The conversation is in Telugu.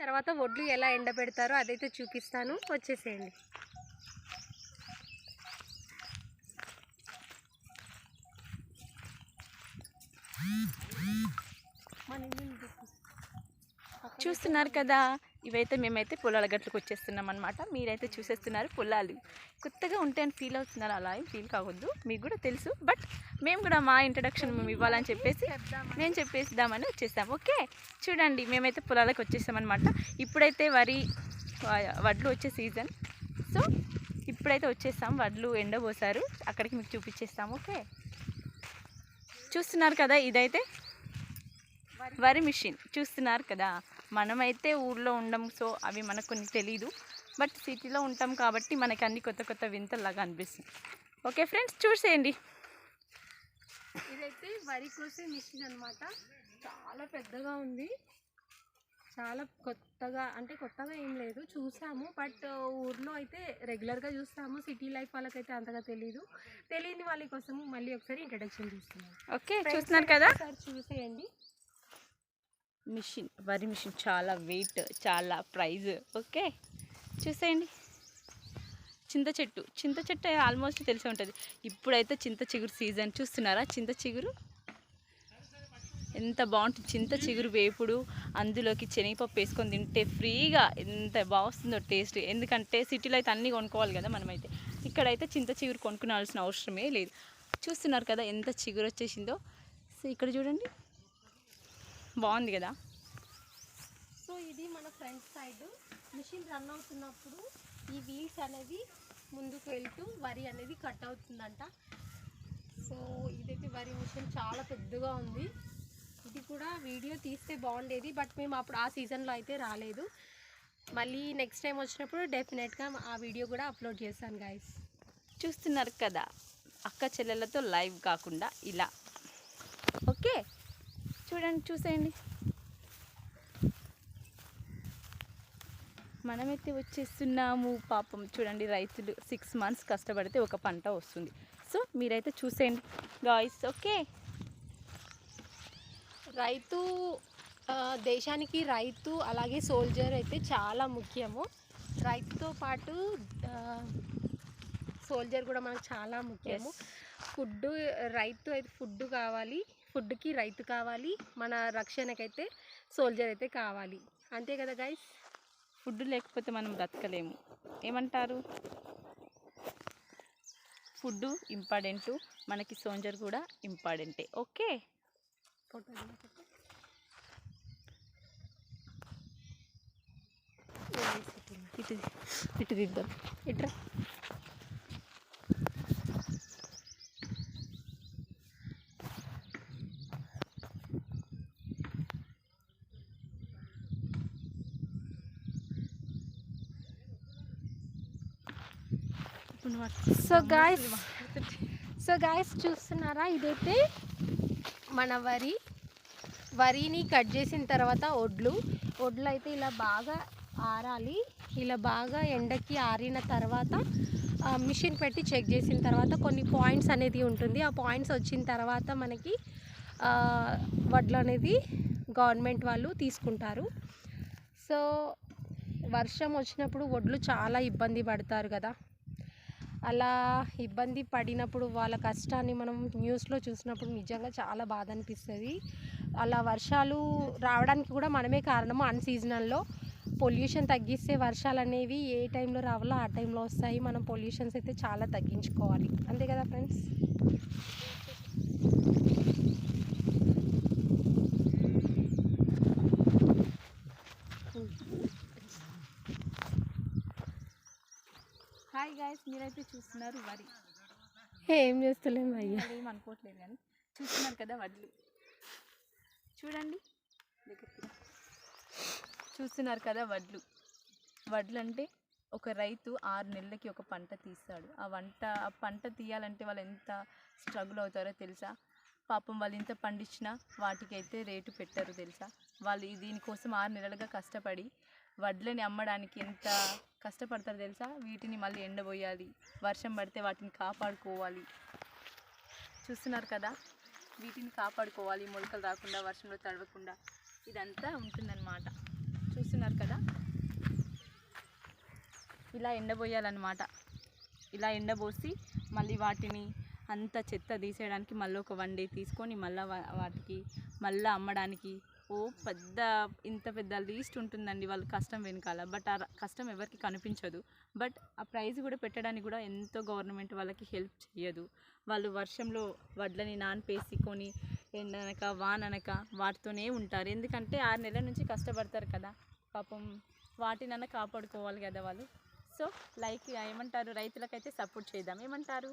తర్వాత వడ్లు ఎలా ఎండబెడతారో అదైతే చూపిస్తాను, వచ్చేసేయండి. చూస్తున్నారు కదా, ఇవైతే మేమైతే పొలాల గట్లకు వచ్చేస్తున్నాం అనమాట. మీరైతే చూసేస్తున్నారు పొలాలు. కొత్తగా ఉంటే అని ఫీల్ అవుతున్నారు, అలా ఏం ఫీల్ కావద్దు, మీకు కూడా తెలుసు. బట్ మేము కూడా మా ఇంట్రడక్షన్ మేము ఇవ్వాలని చెప్పేసి నేను చెప్పేద్దామని వచ్చేసాం. ఓకే, చూడండి మేమైతే పొలాలకు వచ్చేసామన్నమాట. ఇప్పుడైతే వడ్లు వచ్చే సీజన్. సో ఇప్పుడైతే వచ్చేస్తాం, వడ్లు ఎండబోసారు, అక్కడికి మీకు చూపించేస్తాం. ఓకే, చూస్తున్నారు కదా, ఇదైతే వరి మిషన్ చూస్తున్నారు కదా. మనమైతే ఊర్లో ఉండం, సో అవి మనకు కొన్ని తెలీదు. బట్ సిటీలో ఉంటాం కాబట్టి మనకి అన్ని కొత్త కొత్త వింతలాగా అనిపిస్తుంది. ఓకే ఫ్రెండ్స్, చూసేయండి. ఇదైతే వరి కోసే మిషన్ అనమాట. చాలా పెద్దగా ఉంది, చాలా కొత్తగా, అంటే కొత్తగా ఏం లేదు, చూసాము. బట్ ఊర్లో అయితే రెగ్యులర్గా చూస్తాము, సిటీ లైఫ్ వాళ్ళకైతే అంతగా తెలియని వాళ్ళ కోసం మళ్ళీ ఒకసారి ఇంట్రడక్షన్ చూస్తున్నాము. ఓకే, చూస్తున్నారు కదా, చూసేయండి. మిషన్, వరి మిషన్, చాలా వెయిట్, చాలా ప్రైజ్. ఓకే, చూసేయండి. చింత చెట్టు ఆల్మోస్ట్ తెలిసి ఉంటుంది. ఇప్పుడైతే చింత చిగురు సీజన్. చూస్తున్నారా చింత చిగురు ఎంత బాగుంటుంది. చింత చిగురు వేపుడు, అందులోకి శనగపప్పు వేసుకొని తింటే ఫ్రీగా ఎంత బాగుంటుందో టేస్ట్. ఎందుకంటే సిటీలో అయితే అన్నీ కొనుక్కోవాలి కదా, మనమైతే ఇక్కడైతే చింత చిగురు కొనుక్కోవాల్సిన అవసరమే లేదు. చూస్తున్నారు కదా ఎంత చిగురు వచ్చేసిందో. సో ఇక్కడ చూడండి, బాగుంది కదా. సో ఇది మన ఫ్రంట్ సైడ్. మిషన్ రన్ అవుతున్నప్పుడు ఈ వీల్స్ అనేవి ముందుకు వెళ్తూ వరి అనేది కట్ అవుతుందంట. సో ఇదైతే వరి మిషన్ చాలా పెద్దగా ఉంది. ఇది కూడా వీడియో తీస్తే బాగుండేది, బట్ మేము అప్పుడు ఆ సీజన్లో అయితే రాలేదు. మళ్ళీ నెక్స్ట్ టైం వచ్చినప్పుడు డెఫినెట్గా ఆ వీడియో కూడా అప్లోడ్ చేస్తాను గైస్. చూస్తున్నారు కదా, అక్క చెల్లెళ్ళతో లైవ్ కాకుండా ఇలా. ఓకే, చూడండి, చూసేయండి. మనమైతే వచ్చేస్తున్నాము. పాపం చూడండి, రైతులు 6 months కష్టపడితే ఒక పంట వస్తుంది. సో మీరైతే చూసేయండి గాయ్స్. ఓకే, రైతు దేశానికి రైతు అలాగే సోల్జర్ అయితే చాలా ముఖ్యము. రైతుతో పాటు సోల్జర్ కూడా మనకు చాలా ముఖ్యము. ఫుడ్, రైతు అయితే ఫుడ్ కావాలి, ఫుడ్కి రైతు కావాలి, మన రక్షణకైతే సోల్జర్ అయితే కావాలి. అంతే కదా గైస్. ఫుడ్ లేకపోతే మనం బ్రతకలేము, ఏమంటారు? ఫుడ్ ఇంపార్టెంటు, మనకి సోల్జర్ కూడా ఇంపార్టెంటే. ఓకే, ఇటు దిద్దాం, ఇట్రా. సో గాయస్ చూస్తున్నారా, ఇదైతే మన వరిని కట్ చేసిన తర్వాత వడ్లు అయితే ఇలా బాగా ఆరాలి. ఇలా బాగా ఎండకి ఆరిన తర్వాత మిషన్ పెట్టి చెక్ చేసిన తర్వాత కొన్ని పాయింట్స్ అనేది ఉంటుంది. ఆ పాయింట్స్ వచ్చిన తర్వాత మనకి వడ్లు అనేది గవర్నమెంట్ వాళ్ళు తీసుకుంటారు. సో వర్షం వచ్చినప్పుడు వడ్లు చాలా ఇబ్బంది పడతారు కదా. అలా ఇబ్బంది పడినప్పుడు వాళ్ళ కష్టాన్ని మనం న్యూస్లో చూసినప్పుడు నిజంగా చాలా బాధ అనిపిస్తుంది. అలా వర్షాలు రావడానికి కూడా మనమే కారణము. అన్సీజనల్లో పొల్యూషన్ తగ్గిస్తే వర్షాలు అనేవి ఏ టైంలో రావాలో ఆ టైంలో వస్తాయి. మనం పొల్యూషన్స్ అయితే చాలా తగ్గించుకోవాలి, అంతే కదా ఫ్రెండ్స్. హాయ్ గాయస్, మీరైతే చూస్తున్నారు వరి. ఏం చేస్తలేము అయ్యా, ఏం అనుకోవట్లేదు కానీ చూస్తున్నారు కదా వడ్లు. చూడండి, చూస్తున్నారు కదా వడ్లు అంటే ఒక రైతు 6 నెలలకి ఒక పంట తీస్తాడు. ఆ పంట తీయాలంటే వాళ్ళు ఎంత స్ట్రగుల్ అవుతారో తెలుసా. పాపం వాళ్ళు ఇంత పండించినా వాటికైతే రేటు పెట్టరు తెలుసా. వాళ్ళు దీనికోసం 6 నెలలుగా కష్టపడి వడ్లని అమ్మడానికి ఎంత కష్టపడతారు తెలుసా. వీటిని మళ్ళీ ఎండబోయాలి, వర్షం పడితే వాటిని కాపాడుకోవాలి. చూస్తున్నారు కదా, వీటిని కాపాడుకోవాలి మొలకలు రాకుండా, వర్షంలో తడవకుండా, ఇదంతా ఉంటుందన్నమాట. చూస్తున్నారు కదా, ఇలా ఎండబోయాలన్నమాట. ఇలా ఎండబోసి మళ్ళీ వాటిని అంత చెత్త తీసేయడానికి మళ్ళీ ఒక 1 డే తీసుకొని మళ్ళీ వాటికి మళ్ళీ అమ్మడానికి ఇంత పెద్ద లీస్ట్ ఉంటుందండి వాళ్ళ కష్టం వెనకాల. బట్ ఆ కష్టం ఎవరికి కనిపించదు. బట్ ఆ ప్రైజ్ కూడా పెట్టడానికి కూడా ఎంతో గవర్నమెంట్ వాళ్ళకి హెల్ప్ చేయదు. వాళ్ళు వర్షంలో వడ్లని నానపేసి కొని ఎండనక వాననక వాటితోనే ఉంటారు. ఎందుకంటే 6 నెలల నుంచి కష్టపడతారు కదా, పాపం వాటినన్నా కాపాడుకోవాలి కదా వాళ్ళు. సో ఏమంటారు, రైతులకైతే సపోర్ట్ చేద్దాం, ఏమంటారు?